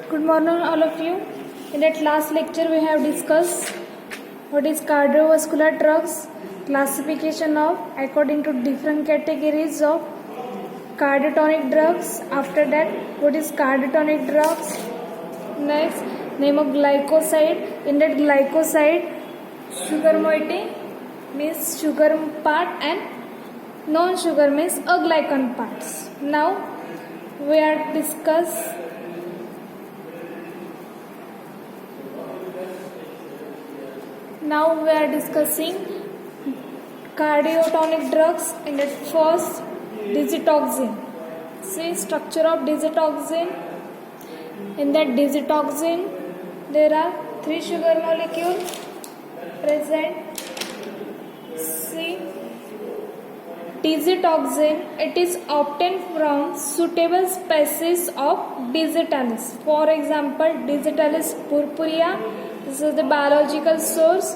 Good morning, all of you. In that last lecture, we have discussed what is cardiovascular drugs, classification of according to different categories of cardiotonic drugs. After that, what is cardiotonic drugs? Next, name of glycoside. In that glycoside, sugar moiety means sugar part and non-sugar means aglycan parts. Now, we are discussing cardiotonic drugs. In that first, digitoxin. See structure of digitoxin. In that digitoxin, there are 3 sugar molecules present. See, digitoxin, it is obtained from suitable species of digitalis. For example, digitalis purpurea. This is the biological source.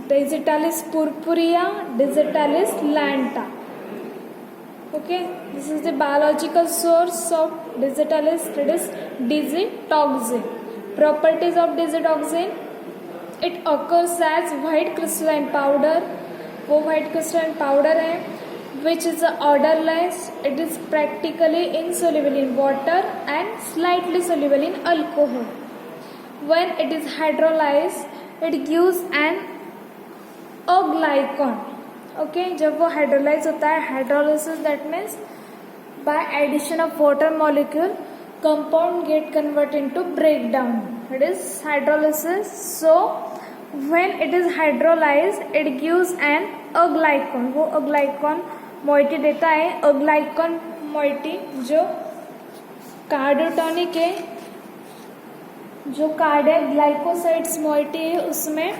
Digitalis purpurea, digitalis lanta. Okay, this is the biological source of digitalis. It is digitoxin. Properties of digitoxin: it occurs as white crystalline powder. वो white crystalline powder है, which is odorless. It is practically insoluble in water and slightly soluble in alcohol. When it is hydrolyzed, it gives an aglycon. Okay, जब वो hydrolyze होता है, hydrolysis that means by addition of water molecule, compound get converted into breakdown. It is hydrolysis. So when it is hydrolyzed, it gives an aglycon. वो aglycon moiety देता है. aglycon moiety जो cardiotonic है, जो cardiac glycosides moiety है, उसमें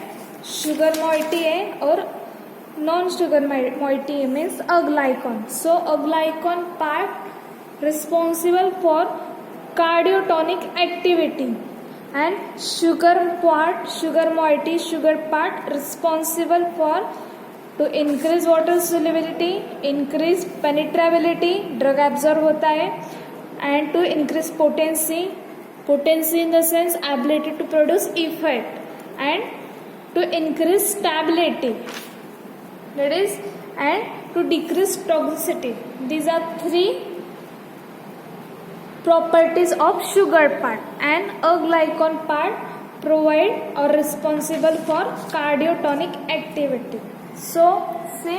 sugar moiety है और नॉन शुगर मोइटी है means aglycone. So aglycone part responsible for cardiotonic activity and sugar part, sugar moiety, sugar part responsible for to increase water solubility, increase penetrability, drug absorb होता है, and to increase potency. Potency in the sense ability to produce effect, and to increase stability, that is, and to decrease toxicity. These are 3 properties of sugar part, and aglycon part provide or responsible for cardiotonic activity. So see,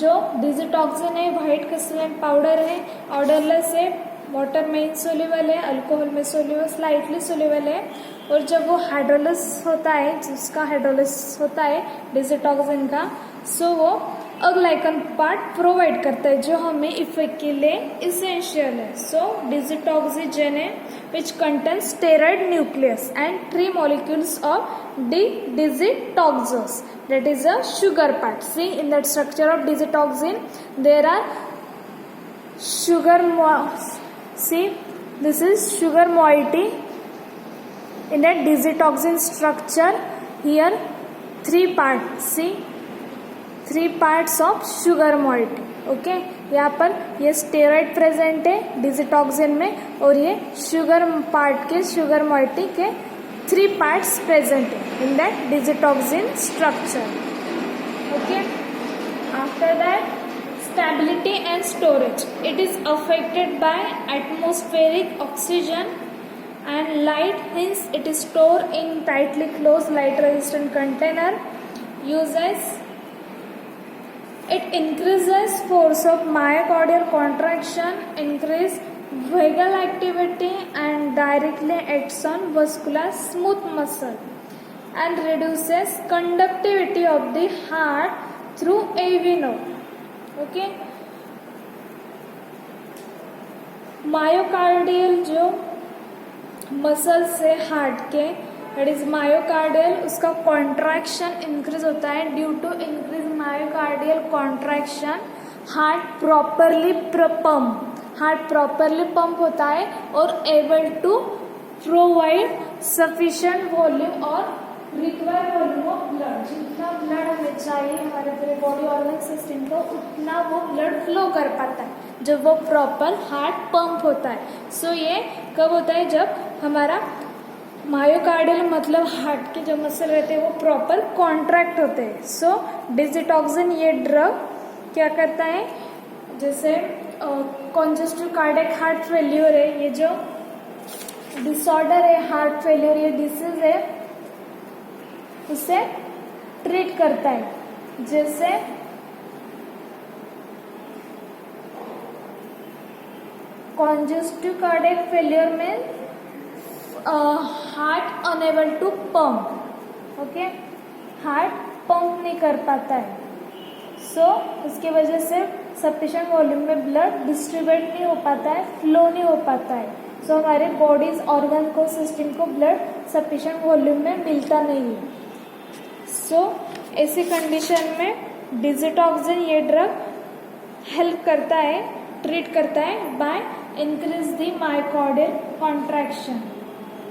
जो digitoxin है white crystalline powder है, odourless है, water में insoluble है, alcohol में soluble, slightly soluble है, और जब वो हाइड्रोलिस होता है, जिसका हाइड्रोलिस होता है डिजिटॉक्सिन का, सो वो अग्लाइकन पार्ट प्रोवाइड करता है जो हमें इफेक्ट के लिए इसेंशियल है. सो डिजिटॉक्सिजन है which contain steroid nucleus and 3 molecules of digitoxos, that is a sugar part. See, in that structure of digitoxin there are sugar see, this is sugar moiety. In that digitoxin structure, here 3 parts. See, 3 parts of sugar moiety. Okay, यहाँ पर ये steroid present है digitoxin में, और ये sugar part के, sugar moiety के 3 parts present है in that digitoxin structure. Okay, after that stability and storage. It is affected by atmospheric oxygen and light, hence it is stored in tightly closed light resistant container. Uses, it increases force of myocardial contraction, increase vagal activity, and directly acts on vascular smooth muscle, and reduces conductivity of the heart through AV node. Okay, myocardial जो muscle से heart के, that is myocardial, उसका contraction increase होता है. Due to increase myocardial contraction heart properly pump होता है और able to provide sufficient volume और रिक्वायर्ड वॉल्यूम ऑफ ब्लड. जितना ब्लड हमें चाहिए हमारे पूरे बॉडी ऑर्गन सिस्टम को, उतना वो ब्लड फ्लो कर पाता है. जब वो प्रॉपर हार्ट पंप होता है. सो ये कब होता है? जब हमारा मायोकार्डियल मतलब हार्ट के जो मसल रहते हैं वो प्रॉपर कॉन्ट्रैक्ट होते हैं. सो डिजिटॉक्सिन ये ड्रग क्या करता है? जैसे कॉन्जेस्टिव कार्डियक हार्ट फेल्यूर है, ये जो डिसऑर्डर है हार्ट फेल्यूर, ये डिसीज है, उसे ट्रीट करता है. जैसे कॉन्जेस्टिव कार्डियक फेल्यूर में heart unable to pump, okay, heart pump नहीं कर पाता है. सो उसकी वजह से सफिशिएंट वॉल्यूम में ब्लड डिस्ट्रीब्यूट नहीं हो पाता है, फ्लो नहीं हो पाता है. सो हमारे बॉडीज ऑर्गन को सिस्टम को ब्लड सफिशिएंट वॉल्यूम में मिलता नहीं है. सो ऐसी कंडीशन में डिजिटॉक्सिन ये ड्रग हेल्प करता है, ट्रीट करता है by increase the myocardial contraction.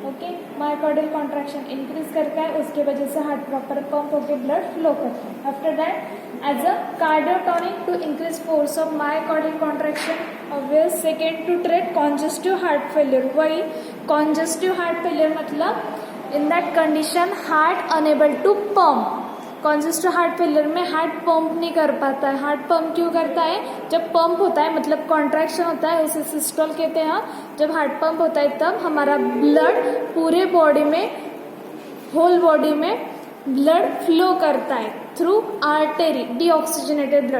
Okay, myocardial contraction increase करता है, उसके वजह से हार्ट प्रॉपर पंप होकर ब्लड फ्लो करता है. After that as a cardiotonic to increase force of myocardial contraction. Obvious second to treat congestive heart failure. वही congestive heart failure मतलब in that condition heart unable to pump. Congestive heart failure में heart pump नहीं कर पाता है. Heart pump क्यों करता है? जब पंप होता है मतलब कॉन्ट्रैक्शन होता है, उसे सिस्टोल कहते हैं. जब हार्ट पंप होता है तब हमारा ब्लड पूरे बॉडी में, होल बॉडी में ब्लड फ्लो करता है through artery, deoxygenated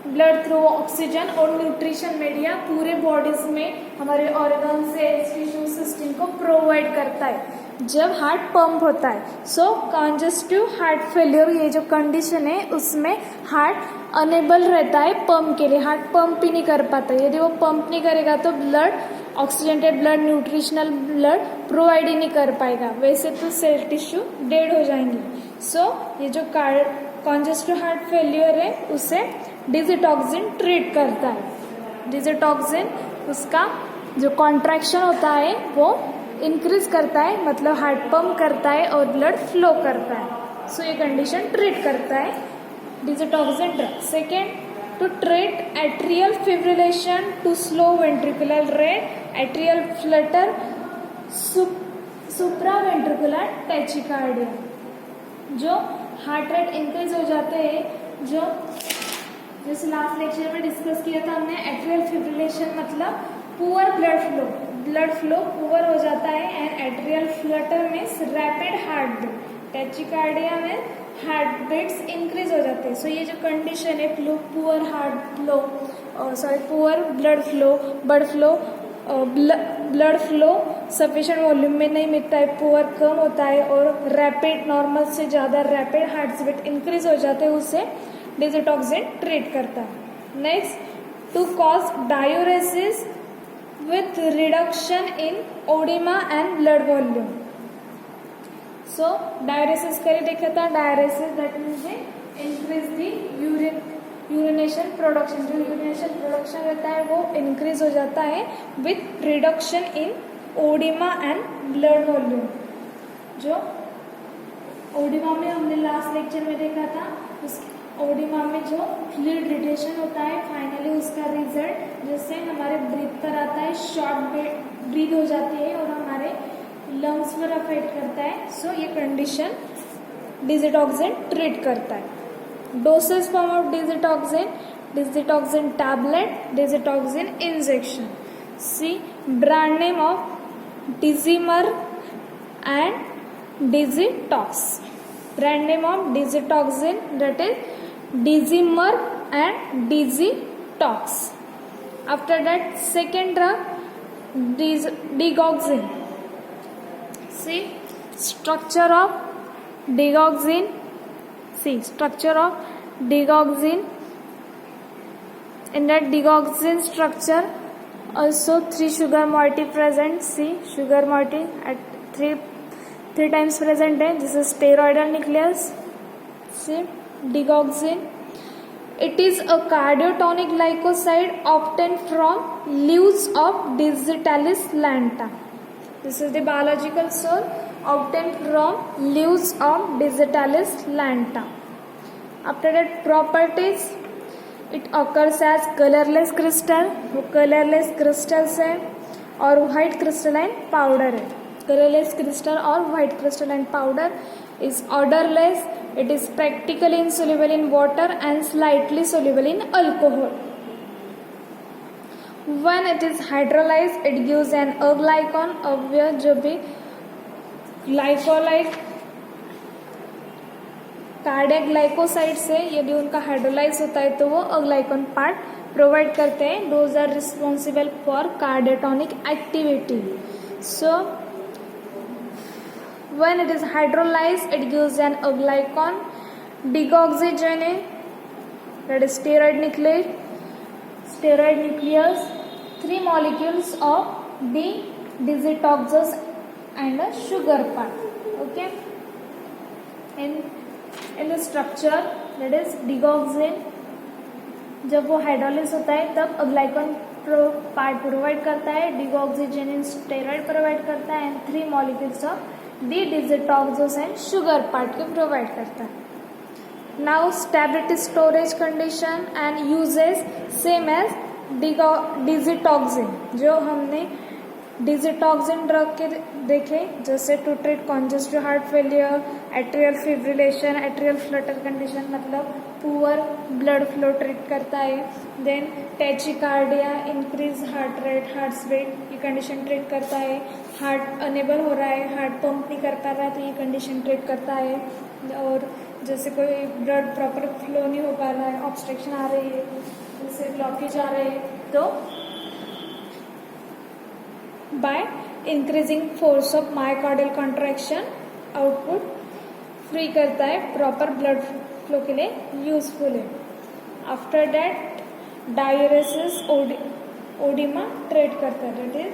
blood through oxygen और न्यूट्रिशन मीडिया पूरे बॉडीज में हमारे ऑर्गन से टिश्यू सिस्टम को प्रोवाइड करता है जब हार्ट पंप होता है. सो कॉन्जेस्टिव हार्ट फेल्यूर ये जो कंडीशन है उसमें हार्ट अनेबल रहता है पंप के लिए, हार्ट पंप ही नहीं कर पाता. यदि वो पंप नहीं करेगा तो blood, oxygenated blood, nutritional blood provide ही नहीं कर पाएगा, वैसे तो सेल टिश्यू डेड हो जाएंगे. सो ये जो कॉन्जेस्टिव हार्ट फेल्यूर है उसे डिजिटॉक्सिन ट्रीट करता है. डिजिटॉक्सिन उसका जो कॉन्ट्रैक्शन होता है वो इंक्रीज करता है, मतलब हार्ट पंप करता है और ब्लड फ्लो करता है. सो ये कंडीशन ट्रीट करता है digitoxin drug. Second, to treat atrial fibrillation to slow ventricular rate, atrial flutter, supra ventricular tachycardia. जो हार्ट रेट इंक्रीज हो जाते हैं, जो जैसे लास्ट लेक्चर में डिस्कस किया था हमने, एट्रियल फिब्रिलेशन मतलब पुअर ब्लड फ्लो पुअर हो जाता है. And atrial flutter means rapid heart beat, tachycardia में हार्ट बीट्स इंक्रीज हो जाते हैं. सो ये जो कंडीशन है poor heart flow, poor blood flow sufficient volume में नहीं मिलता है, पुअर कम होता है और रैपिड, नॉर्मल से ज़्यादा रैपिड हार्ट बीट इंक्रीज हो जाते हैं, उसे डिजिटॉक्सिन ट्रीट करता है. Next, to cause diuresis with reduction in edema and blood volume. So diuresis करे देखा था, diuresis that means increase the urination production. जो urination production रहता है वो increase हो जाता है with reduction in edema and blood volume. जो ओडिमा में हमने लास्ट लेक्चर में देखा था, उस ओडिमा में जो फ्लूइड रिटेशन होता है, फाइनली उसका रिजल्ट जैसे हमारे ब्रीथ पर आता है, शॉर्ट ब्रीथ हो जाती है और हमारे लंग्स पर अफेक्ट करता है. सो ये कंडीशन डिजिटॉक्सिन ट्रीट करता है. Dosage form of digitoxin, digitoxin tablet, digitoxin injection. See brand name of Digimerck and Digitox. Brand name of digitoxin, that is Dizimer and Digitox. After that, second drug digoxin. See structure of digoxin. See structure of digoxin. In that digoxin structure, also 3 sugar moiety present. See sugar moiety at 3 times present है. This is steroidal nucleus. See digoxin. It is a cardiotonic glycoside obtained from leaves of Digitalis lanta. This is the biological source obtained from leaves of Digitalis lanta. After that, properties. It occurs as colorless crystal, वो colorless crystals है और white crystalline powder है. Colorless crystal और white crystalline powder is odorless. It is practically insoluble in water and slightly soluble in alcohol. When it is hydrolyzed, it gives an अग्लाइकॉन. अव्यय जो भी ग्लाइकोलाइट cardiac glycoside से यदि उनका हाइड्रोलाइज होता है तो वो अग्लाइकॉन पार्ट प्रोवाइड करते हैं. Those are responsible for cardiotonic activity. So when it is hydrolysed it gives an aglycone. Digoxigenin that is steroid nucleus, 3 molecules of D-digitoxous and a sugar part. Okay, in the structure that is digoxin, जब वो hydrolyse होता है तब अग्लाइकॉन part provide करता है, डिगॉक्सिजेनिन steroid provide करता है and 3 molecules of D digitoxose and sugar part को प्रोवाइड करता है. Now stability storage condition and uses same as digitoxin. जो हमने डिजिटॉक्सिन ड्रग के देखे जैसे to treat congestive heart failure, atrial fibrillation, atrial flutter condition मतलब पुअर ब्लड फ्लो ट्रीट करता है. Then tachycardia, increase heart rate, heart rate, ये condition treat करता है. हार्ट अनेबल हो रहा है, हार्ट पंप नहीं कर पा रहा है तो ये कंडीशन ट्रीट करता है. और जैसे कोई ब्लड प्रॉपर फ्लो नहीं हो पा रहा है, ऑब्स्ट्रक्शन आ रही है, जैसे ब्लॉकेज आ रहे हैं तो by increasing force of myocardial contraction output free करता है, प्रॉपर ब्लड फ्लो के लिए यूजफुल है. After that diuresis oedema treat करता है. दैट इज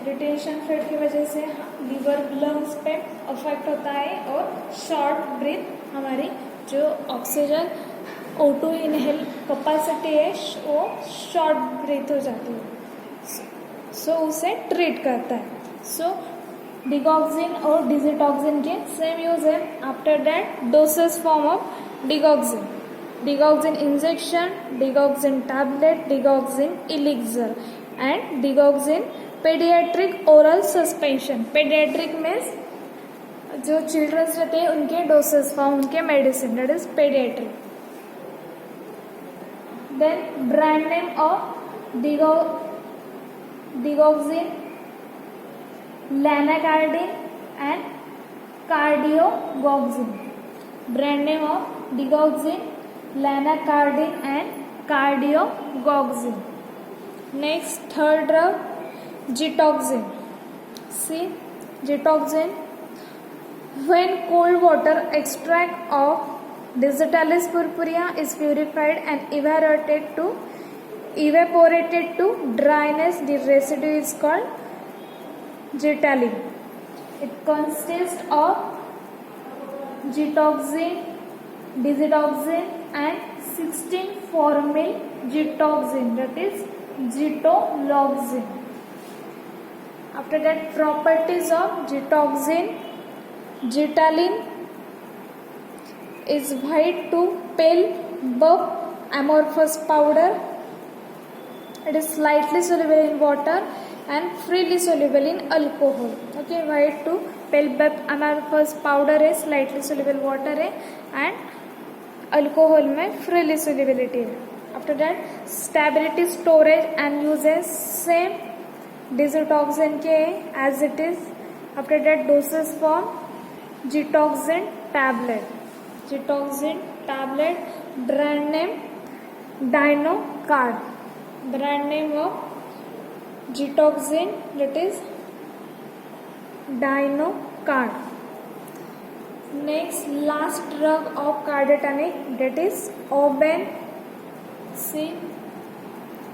रिटेंशन फेट की वजह से लीवर लंग्स पे अफेक्ट होता है और शॉर्ट ब्रीथ, हमारी जो ऑक्सीजन O2 इनहेल कैपेसिटी है वो शॉर्ट ब्रीथ हो जाती है. सो उसे ट्रीट करता है. सो डिगॉक्सिन और डिजिटॉक्सिन के सेम यूज है. After that doses form of digoxin, digoxin injection, digoxin tablet, digoxin elixir and digoxin paediatric oral suspension. Paediatric means जो चिल्ड्रंस रहते हैं उनके डोसेस फॉर्म, उनके medicine, that is paediatric. Then brand name of digoxin, Lanacardin and Cardiogoxin. Brand name of digoxin, Lanacardin and Cardiogoxin. Next third drug Gitoxin. See, Gitoxin. When cold water extract of Digitalis purpurea is purified and evaporated to dryness, the residue is called Gitalin. It consists of Gitoxin, Digitoxin and 16-formyl Gitoxin, that is Gitoloxin. After that, properties of Gitoxin. Gitalin is white to pale buff amorphous powder. It is slightly soluble in water and freely soluble in alcohol. Okay, white to pale buff amorphous powder है, slightly soluble water है and alcohol में freely solubility है. After that, stability storage and uses same digitoxin के as it is. After that doses form gitoxin tablet, gitoxin tablet. Brand name Dinocard. Brand name of gitoxin that is Dinocard. Next last drug of cardiotonic that is ouabain. See,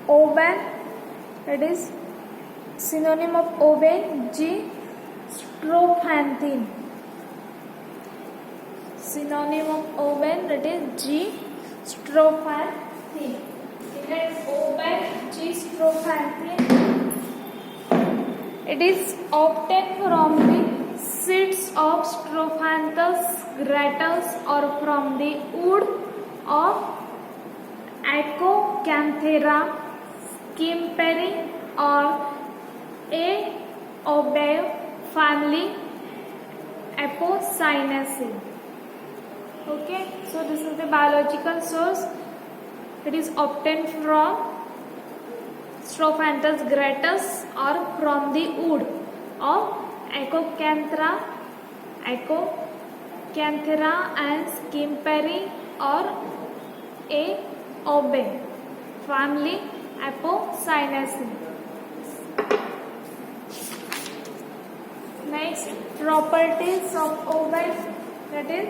ouabain that is synonym of oben, G strophanthin. Synonym of oben, that is G strophanthin. It is oben, G strophanthin. It is obtained from the seeds of Strophanthus gratus or from the wood of एकोकैंथेरा, स्किम्पेरी और एओबेव family Apocynaceae. Okay, so this is the biological source. It is obtained from Strophanthus gratus or from the wood of Acocanthera and Schimperi or Aobe family Apocynaceae. Next, properties of ovate, that is,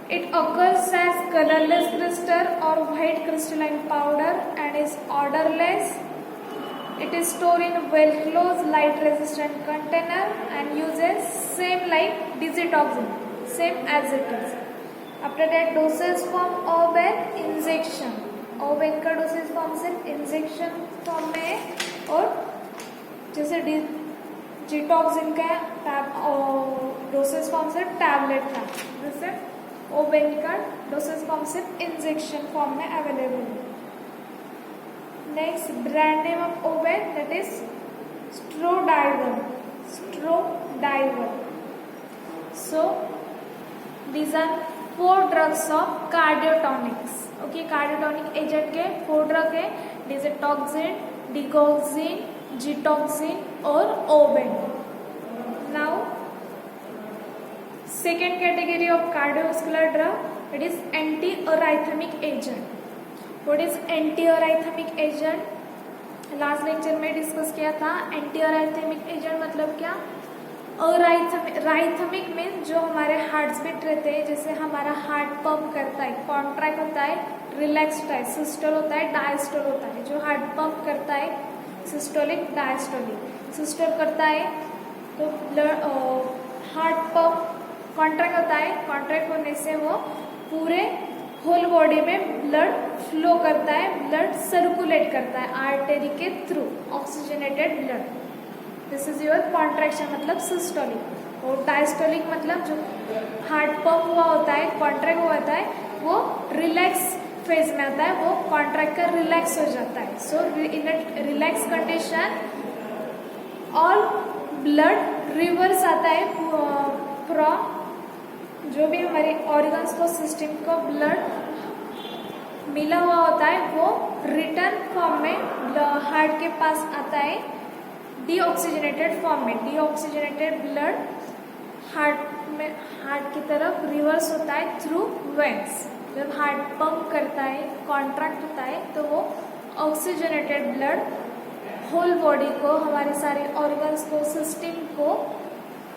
it occurs as colorless crystal or white crystalline powder and is odorless. It is stored in well-closed, light-resistant container and uses same like digitoxin, same as it is. After that, dosage form ovate injection. ovate का dosage form सिर्फ injection form में है और जैसे डिटॉक्सिन का dosage form से tablet था, जैसे ओवेट का डोसेज फॉर्म सिर्फ इंजेक्शन फॉर्म में अवेलेबल है. नेक्स्ट, ब्रांड नेम ऑफ ओवेट, that is Strodival. So these are 4 drugs of cardiotonics. Okay, cardiotonic agent के 4 ड्रग है, डिजिटॉक्सिन, डिगोक्सिन, जीटॉक्सिन और ओवेट. Now second category of cardiovascular drug, it is anti-arrhythmic agent. What is anti-arrhythmic agent? Last lecture में discuss किया था. एंटी-अराइथमिक agent मतलब क्या? अराइथमिक means जो हमारे हार्ट बीट रहते हैं, जैसे हमारा हार्ट पंप करता है, कॉन्ट्रैक्ट होता है, रिलैक्स होता है, सिस्टोल होता है, डायस्टोल होता है. जो हार्ट पंप करता है सिस्टोलिक, डायस्टोलिक. सिस्टोल करता है तो ब्लड, हार्ट पंप कॉन्ट्रैक्ट होता है. कॉन्ट्रैक्ट होने से वो पूरे होल बॉडी में ब्लड फ्लो करता है, ब्लड सर्कुलेट करता है आर्टरी के through, oxygenated blood. This is your contraction मतलब सिस्टोलिक. और डायस्टोलिक मतलब जो हार्ट पंप हुआ होता है, कॉन्ट्रैक्ट हुआ होता है, वो रिलैक्स फेज में आता है, वो कॉन्ट्रैक्ट का रिलैक्स हो जाता है. So in a relax condition all blood reverse आता है फ्रॉम जो भी हमारे ऑर्गन्स को, सिस्टम को ब्लड मिला हुआ होता है, वो रिटर्न फॉर्म में हार्ट के पास आता है डीऑक्सीजनेटेड फॉर्म में. डीऑक्सीजनेटेड ब्लड हार्ट की तरफ रिवर्स होता है थ्रू वेन्स. जब हार्ट पंप करता है, कॉन्ट्रैक्ट होता है, तो वो ऑक्सीजनेटेड ब्लड होल बॉडी को, हमारे सारे ऑर्गन्स को, सिस्टम को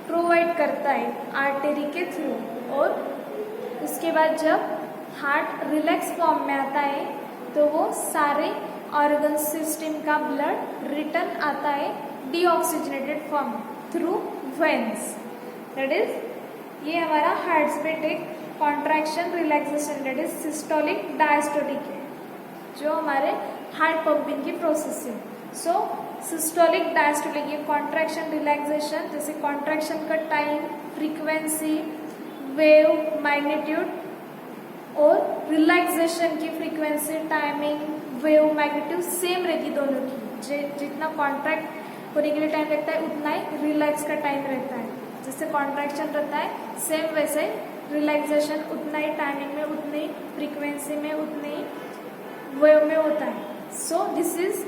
प्रोवाइड करता है आर्टरी के थ्रू. और उसके बाद जब हार्ट रिलैक्स फॉर्म में आता है तो वो सारे ऑर्गन सिस्टम का ब्लड रिटर्न आता है deoxygenated form through veins. That is ये हमारा हार्ट बीट एक contraction, relaxation, that is systolic, diastolic है जो हमारे हार्ट पंपिंग की प्रोसेस है. सो सिस्टोलिक, डायस्टोलिक, ये कॉन्ट्रैक्शन, रिलैक्सेशन, जैसे कॉन्ट्रैक्शन का टाइम, फ्रीक्वेंसी, वेव, मैग्नीट्यूड, और रिलैक्सेशन की frequency, timing, wave, magnitude same रहती दोनों की. जितना कॉन्ट्रैक्ट होने के लिए टाइम लगता है उतना ही रिलैक्स का टाइम रहता है. जैसे कॉन्ट्रैक्शन रहता है सेम वैसे रिलैक्सेशन उतना ही टाइमिंग में, उतनी ही फ्रीक्वेंसी में, उतनी ही वेव में होता है. सो दिस इज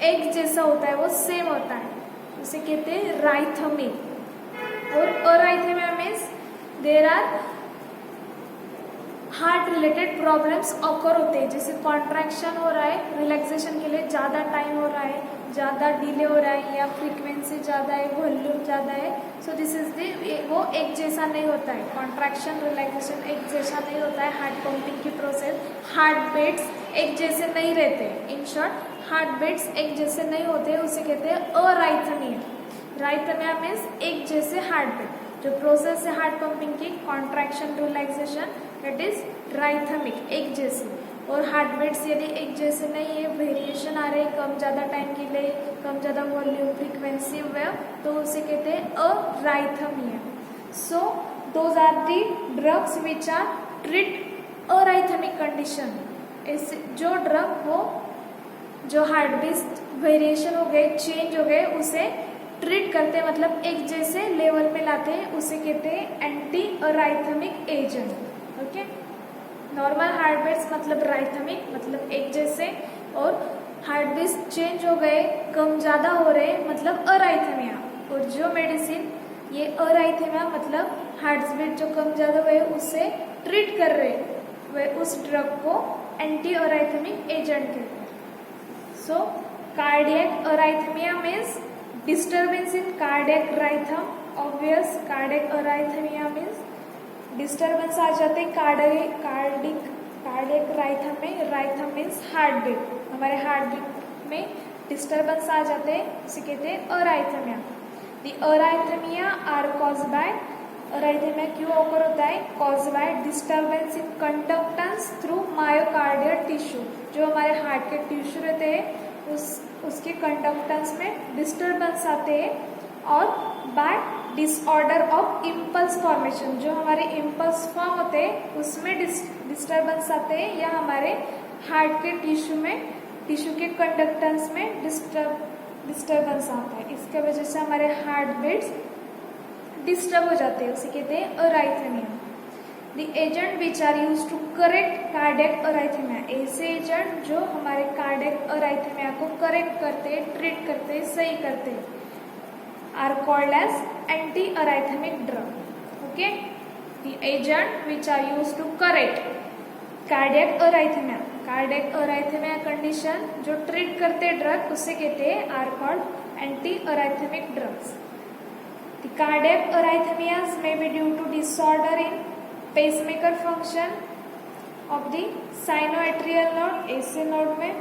एक जैसा होता है, वो सेम होता है, उसे कहते हैं राइथमिक. और arrhythmia means there are heart related problems occur होते हैं. जैसे कॉन्ट्रैक्शन हो रहा है, रिलैक्सेशन के लिए ज़्यादा टाइम हो रहा है, ज़्यादा डिले हो रहा है, या फ्रीक्वेंसी ज़्यादा है, वॉल्यूम ज़्यादा है. सो दिस इज वो एक जैसा नहीं होता है. कॉन्ट्रैक्शन, रिलैक्सेशन एक जैसा नहीं होता है. हार्ट पंपिंग की प्रोसेस, हार्ट बीट्स एक जैसे नहीं रहते. इन शॉर्ट हार्ट बीट्स एक जैसे नहीं होते, उसे कहते हैं अराइथमिया. राइथमिया मीन्स एक जैसे हार्ट बीट. जो प्रोसेस है हार्ट पंपिंग की, कॉन्ट्रैक्शन, रिलैक्सेशन, दैट इज राइथमिक, एक जैसे. और हार्ट बीट्स यदि एक जैसे नहीं है, वेरिएशन आ रहे हैं कम ज़्यादा टाइम के लिए, कम ज़्यादा वॉल्यूम, फ्रीक्वेंसी, वेव, तो उसे कहते हैं arrhythmia. So those are the drugs which are treat arrhythmic condition. जो ड्रग वो जो हार्ट बीट वेरिएशन हो गए, चेंज हो गए, उसे ट्रीट करते हैं, मतलब एक जैसे लेवल पे लाते हैं, उसे कहते हैं anti arrhythmic agent. Okay, normal heart beats मतलब राइथमिक मतलब एक जैसे, और हार्ट बीट्स चेंज हो गए, कम ज़्यादा हो रहे मतलब अराइथमिया. और जो मेडिसिन ये अराइथमिया मतलब हार्ट बीट जो कम ज़्यादा हुए उससे ट्रीट कर रहे, वे उस ड्रग को एंटी अराइथमिक एजेंट कहते हैं. So cardiac arrhythmia means disturbance in cardiac rhythm. Obvious, cardiac arrhythmia means disturbance आ जाते कार्डियक राइथम में. राइथम मीन्स हार्ट बीट, हमारे हार्ट बीट में डिस्टर्बेंस आ जाते हैं, उसे कहते हैं arrhythmia. The arrhythmia are cause by, arrhythmia क्यों ओकर होता है? Cause by disturbance in conductance through myocardial tissue. जो हमारे हार्ट के टिश्यू रहते हैं उसके कंडक्टेंस में डिस्टर्बेंस आते हैं, और by disorder of impulse formation, जो हमारे इम्पल्स फॉर्म होते हैं उसमें डिस्टर्बेंस आते हैं, या हमारे हार्ट के टिश्यू के कंडक्टेंस में डिस्टर्बेंस आता है. इसके वजह से हमारे हार्ट बीट्स डिस्टर्ब हो जाते हैं, उसे कहते हैं अराइथमिया. The agent which are used to correct cardiac arrhythmia, ऐसे एजेंट जो हमारे कार्डियक अराइथमिया को करेक्ट करते हैं, ट्रीट करते हैं, सही करते हैं, are called as anti arrhythmic drug. Okay, the agent which are used to correct cardiac arrhythmia, cardiac arrhythmia condition जो ट्रीट करते ड्रग उसे कहते हैं are called anti arrhythmic drugs. The cardiac arrhythmias may be due to disorder in pacemaker function of the sinoatrial node, ऐसे node में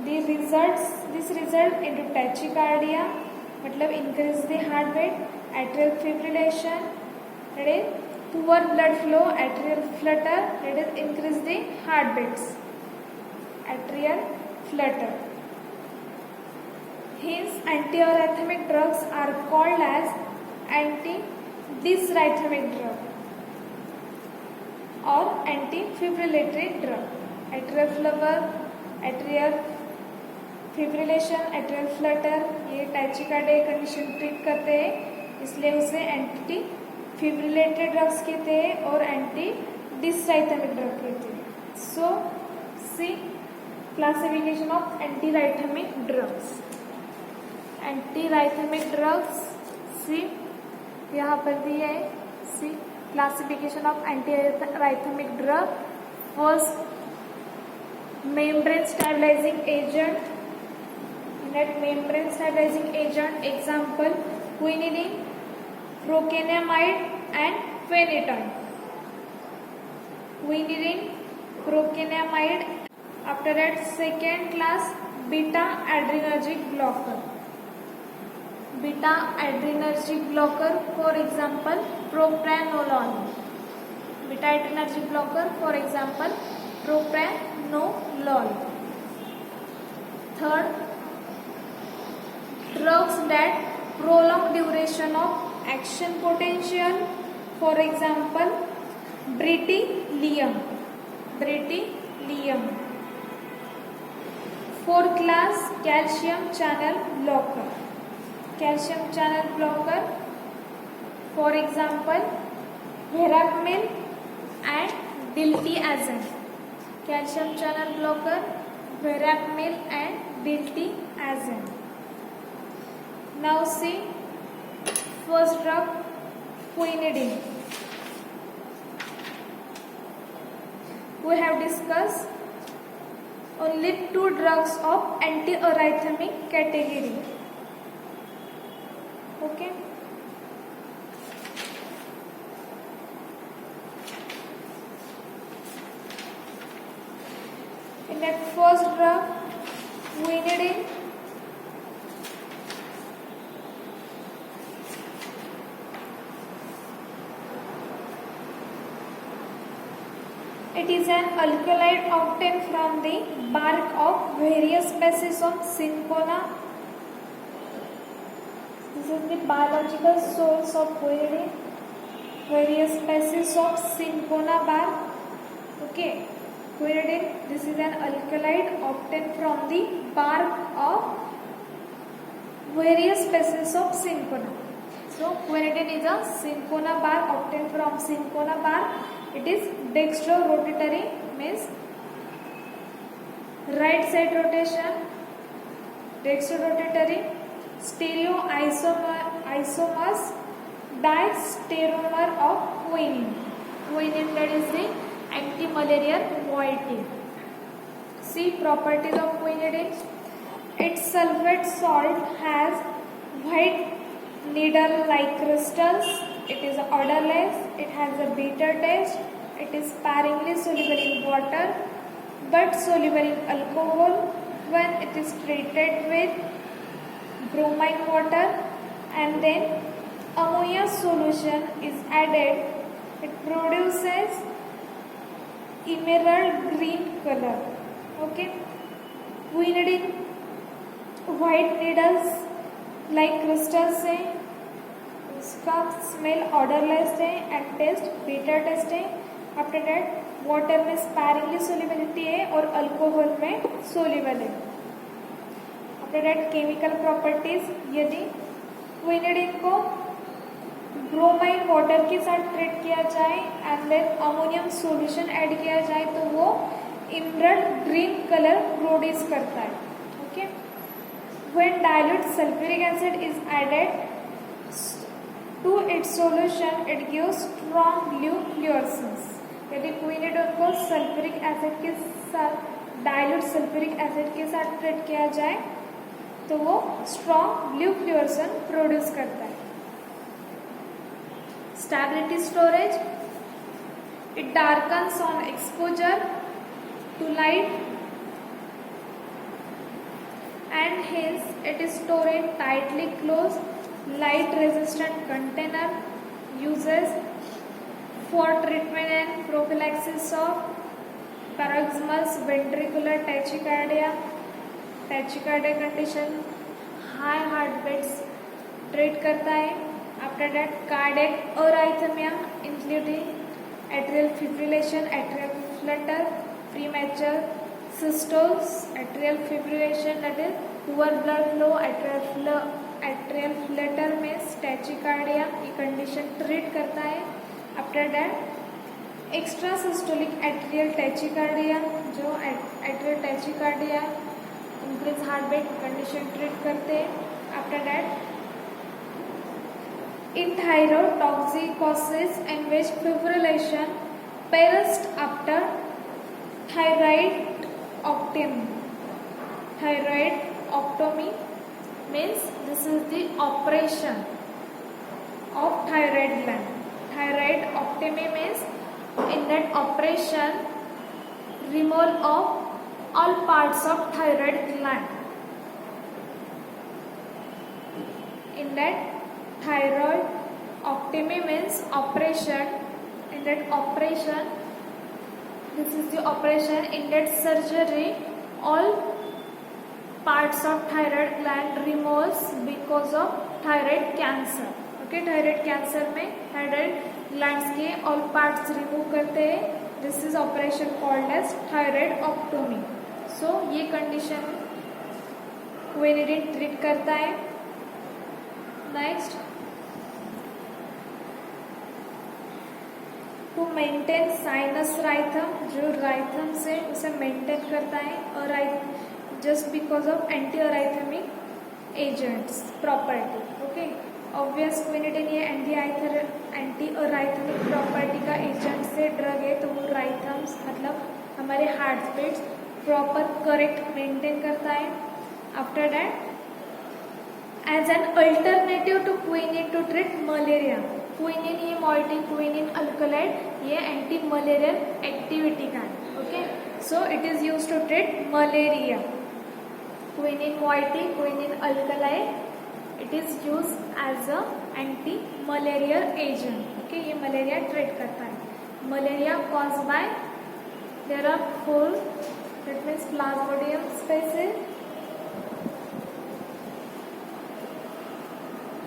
this result into tachycardia मतलब increase the heart beat, atrial fibrillation that is poor blood flow, atrial Flutter that is increase the heart beats, atrial flutter. Hence anti-arrhythmic drugs are called as anti-dysrhythmic drug और antifibrillatory drug. Atrial fibrillation, atrial flutter, ये tachycardia condition treat करते हैं, इसलिए उसे anti फिब्रिलेटरी drugs कहते हैं और anti डिसराइथमिक drug कहते हैं. So see classification of anti rhythmic drugs. Anti rhythmic drugs see यहाँ पर दिया है. सी classification of anti-arrhythmic drug. First, membrane stabilizing agent. That membrane stabilizing agent example quinine, procainamide and phenytoin. Quinine, procainamide. After that, second class beta adrenergic blocker. Beta adrenergic blocker, for example propranolol. Beta adrenergic blocker, for example propranolol. Third, drugs that prolong duration of action potential, for example britilium. Fourth class calcium channel blocker. Calcium channel blocker, for example verapamil and diltiazem. Calcium channel blocker, verapamil and diltiazem. Now see first drug quinidine. We have discussed only two drugs of anti-arrhythmic category. Okay. In that first drug, quinidine, it is an alkaloid obtained from the bark of various species of Cinchona. This is the biological source of quinidine. Various species of Cinchona bark. Okay. Quinidine, this is an alkaloid obtained from the bark of various species of cinchona. So quinidine is a cinchona bark obtained from cinchona bark. It is dextrorotatory, means right side rotation, dextrorotatory, stereoisomers diastereomer of quinine. Quinine, that is the anti-malarial moiety. See properties of quinidine. Its sulfate salt has white needle-like crystals. It is odorless. It has a bitter taste. It is sparingly soluble in water but soluble in alcohol. When it is treated with bromine water and then ammonia solution is added, it produces emerald green color. Okay, quinidine white needles like crystals है, उसका smell odourless है and taste bitter taste है. After that water में sparingly solubility है और alcohol में soluble है. After that chemical properties, यदि क्विनिडिन को ब्रोमाइन वाटर के साथ ट्रीट किया जाए and then ammonium solution add किया जाए तो वो इमरल्ड ग्रीन कलर प्रोड्यूस करता है. Okay, when dilute sulfuric acid is added to its solution, it gives strong blue fluorescence. यदि क्विनिडिन को सल्फ्यूरिक एसिड के साथ डाइल्यूट सल्फ्यूरिक एसिड के साथ ट्रीट किया जाए तो वो स्ट्रॉन्ग ब्लू फ्लूorescence प्रोड्यूस करता है. Stability storage, it darkens on exposure to light and hence it is stored in tightly closed light resistant container. Uses for treatment and prophylaxis of paroxysmal ventricular tachycardia condition, high heart beats treat करता है. After that cardiac arrhythmia including atrial fibrillation, atrial flutter, premature systoles, atrial fibrillation, that is poor blood flow, atrial flutter में tachycardia ये condition treat करता है. After that extra systolic atrial tachycardia, जो atrial tachycardia increase heartbeat condition treat करते हैं. After that in thyrotoxicosis in which fibrillation perished after thyroidectomy. Thyroidectomy means this is the operation of thyroid gland. Thyroidectomy means in that operation removal of all parts of thyroid gland. In that thyroidectomy means operation. In that operation, this is the operation. In that surgery, all parts of thyroid gland removes because of thyroid cancer. Okay, thyroid cancer में thyroid glands के all parts remove करते हैं. This is operation called as thyroidectomy. So ये condition quinidine treat करता है. Next, to maintain sinus rhythm, जो rhythm से उसे maintain करता है और just because of anti-arrhythmic agents property. Okay, obvious quinidine ये anti-arrhythmic property का agent से drug है तो वो rhythms मतलब हमारे heart beats proper correct maintain करता है. After that, as an alternative to quinine to treat malaria, quinine ये moiety quinine alkaloid ये एंटी मलेरियल एक्टिविटी का है. Okay, so it is used to treat malaria. Quinine moiety quinine alkaloid, it is used as a anti malarial agent. Okay, ये malaria treat करता है. Malaria cause by there are 4, that means Plasmodium species.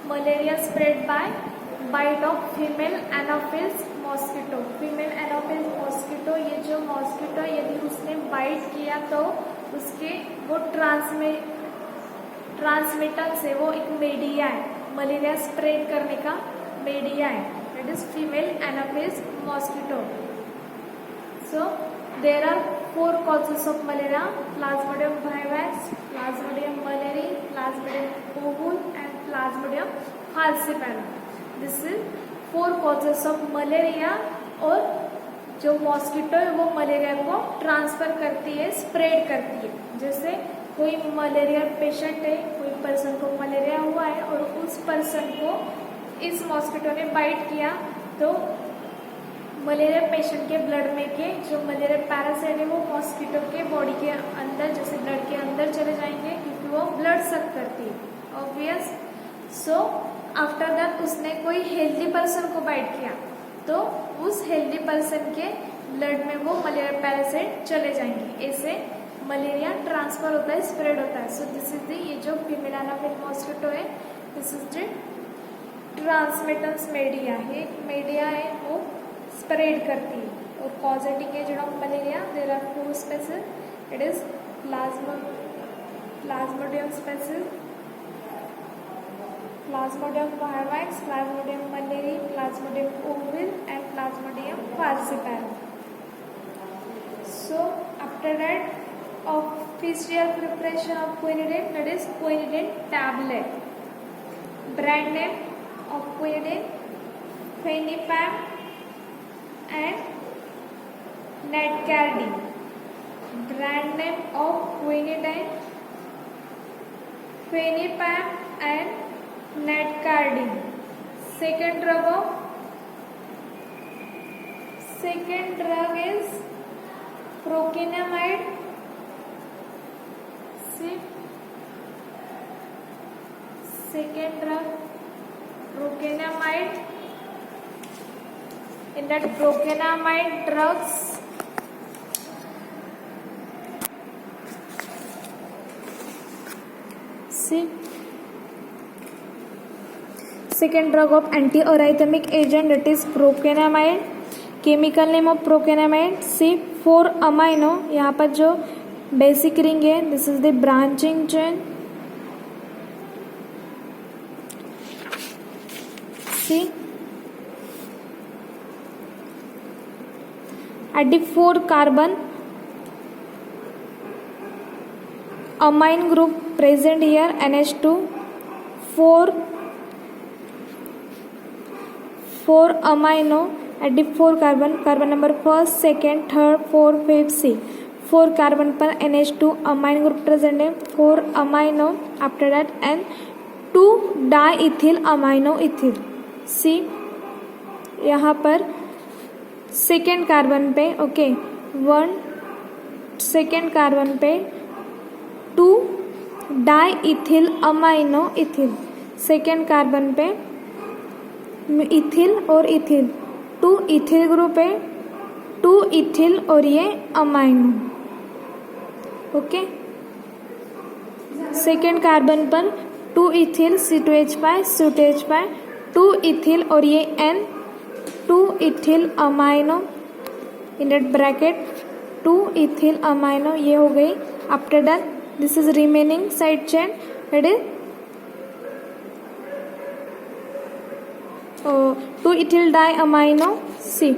Malaria spread by bite of female Anopheles mosquito, female एनोफिल mosquito, ये जो mosquito यदि उसने bite किया तो उसके वो ट्रांसमिटेंस है, वो एक मीडिया है, मलेरिया स्प्रेड करने का मीडिया है, that is female एनोफिल mosquito. So there are 4 causes of malaria: Plasmodium vivax, Plasmodium malariae, Plasmodium ovule and Plasmodium falciparum. This is 4 causes of malaria. और जो मॉस्किटो है वो मलेरिया को ट्रांसफर करती है, स्प्रेड करती है. जैसे कोई मलेरिया पेशेंट है, कोई पर्सन को मलेरिया हुआ है और उस पर्सन को इस मॉस्किटो ने बाइट किया तो मलेरिया पेशेंट के ब्लड में के जो मलेरिया पैरासाइट है वो मॉस्किटो के बॉडी के अंदर, जैसे ब्लड के अंदर चले जाएंगे क्योंकि वो ब्लड सक करती है, ऑब्वियस. सो आफ्टर दैट उसने कोई हेल्दी पर्सन को बाइट किया तो उस हेल्दी पर्सन के ब्लड में वो मलेरिया पैरासाइट चले जाएंगे. ऐसे मलेरिया ट्रांसफर होता है, स्प्रेड होता है. सो दिस इज द, ये जो फीमेल एनोफिल मॉस्किटो है, this is the transmittance media है, मीडिया है वो स्प्रेड करती है. और causative agent of malaria there are 4 species, it is Plasmodium species, Plasmodium vivax, Plasmodium malariae, Plasmodium ovale and Plasmodium falciparum. So after that, official preparation of quinidine, that is quinidine tablet. Brand name of quinidine, Fenipam and Natcardine. Brand name of quinidine, Fenipam and Natcardine. Second drug is procainamide. See, second drug procainamide. In that procainamide drugs, see, second drug of antiarrhythmic agent, that is procainamide. Chemical name of procainamide. C 4 amino, यहाँ पर जो basic ring है this is the branching chain. C at the 4 carbon amine group present here, NH2, 4 amino at the 4 carbon number 1st, 2nd, 3rd, 4th, 5th. C 4 carbon पर NH2 amine group present है, 4 amino, after that and 2 diethyl amino ethyl. C यहाँ पर second carbon पे, okay, 1 second carbon पे 2 डाइइथिल amino ethyl. Second carbon पे ethyl और ethyl, 2 ethyl group है, 2 ethyl और ये अमाइनो. ओके, सेकेंड कार्बन पर 2 इथिल C2H5 C2H5, 2 इथिल और ये N, 2 ethyl amino in that bracket 2 ethyl amino, ये हो गई. After that this is remaining side chain, it is 2 ethyl diamino. See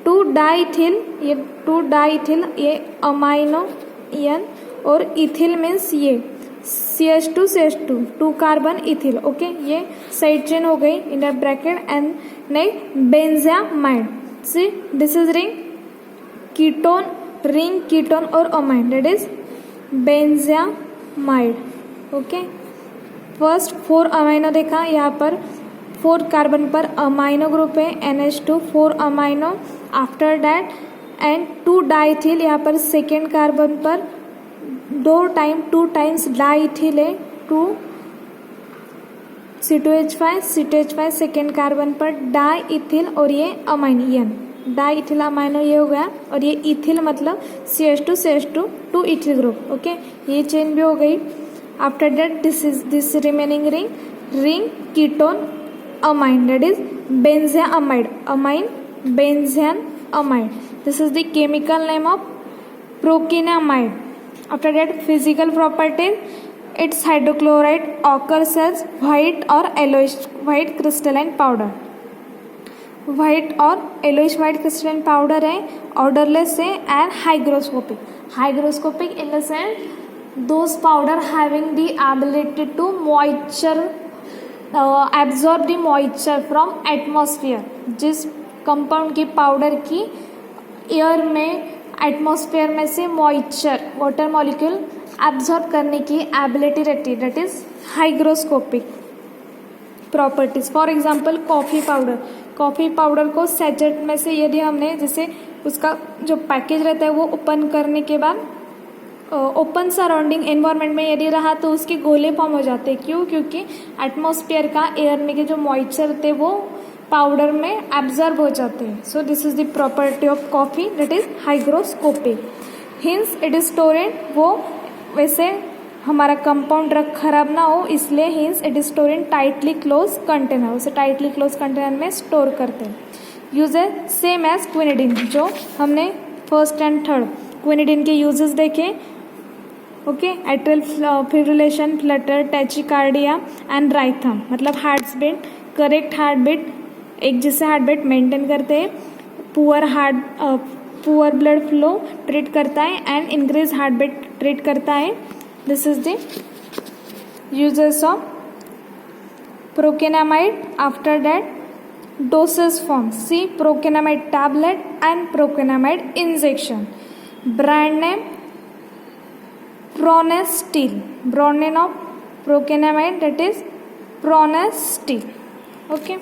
2 diethyl, ये 2 diethyl, ये amino N और ethyl means ये CH2 CH2, 2 carbon ethyl. Okay, ये side chain हो गई in that bracket. And next benzamide. See this is ring ketone और amide, that is benzamide. Okay, first 4 amino देखा, यहाँ पर 4 कार्बन पर अमाइनो ग्रुप है NH2, 4 amino. After that and 2 diethyl, यहाँ पर सेकेंड कार्बन पर 2 टाइम्स डाइथिल है, 2 C2H5 C2H5, सेकेंड कार्बन पर डाइथिल और ये अमाइन N, डाइथिल अमाइनो ये हो गया. और ये इथिल मतलब CH2 CH2, 2 ethyl group. Okay, ये चेन भी हो गई. After that this remaining ring ketone amine, that is benzamide. Amine benzene-amide. This is the chemical name of procainamide. After that, physical properties, its hydrochloride occurs as white or yellowish white crystalline powder. White और yellowish white crystalline powder है, odorless है and hygroscopic. Hygroscopic in the sense those powder having the ability to moisture absorb the moisture from atmosphere. जिस compound की powder की air में atmosphere में से moisture water molecule absorb करने की एबिलिटी रहती है, that is hygroscopic properties. For example coffee powder. Coffee powder को सैचेट में से यदि हमने जैसे उसका जो पैकेज रहता है वो ओपन करने के बाद ओपन सराउंडिंग एनवायरनमेंट में यदि रहा तो उसके गोले फॉर्म हो जाते हैं. क्यों? क्योंकि एटमॉस्फेयर का एयर में के जो मॉइस्चर होते हैं वो पाउडर में एब्जॉर्ब हो जाते हैं. So this is the property of coffee, that is hygroscopic. Hence it is stored, वो वैसे हमारा कंपाउंड ड्रग खराब ना हो इसलिए hence it is store in tightly close container. उसे टाइटली क्लोज कंटेनर में स्टोर करते हैं. यूजेज सेम एज क्विनिडीन, जो हमने फर्स्ट एंड थर्ड क्विनिडीन के यूजेस देखे. Okay, atrial fibrillation, flutter, tachycardia and rhythm, मतलब heart beat, correct heart beat, एक जैसे हार्ट बीट मेंटेन करते हैं. पुअर ब्लड फ्लो ट्रीट करता है and increase heart beat treat करता है. This is the uses of procainamide. After that doses form. See, procainamide tablet and procainamide injection. Brand name Pronestil. Brand name of procainamide, that is Pronestil. Okay.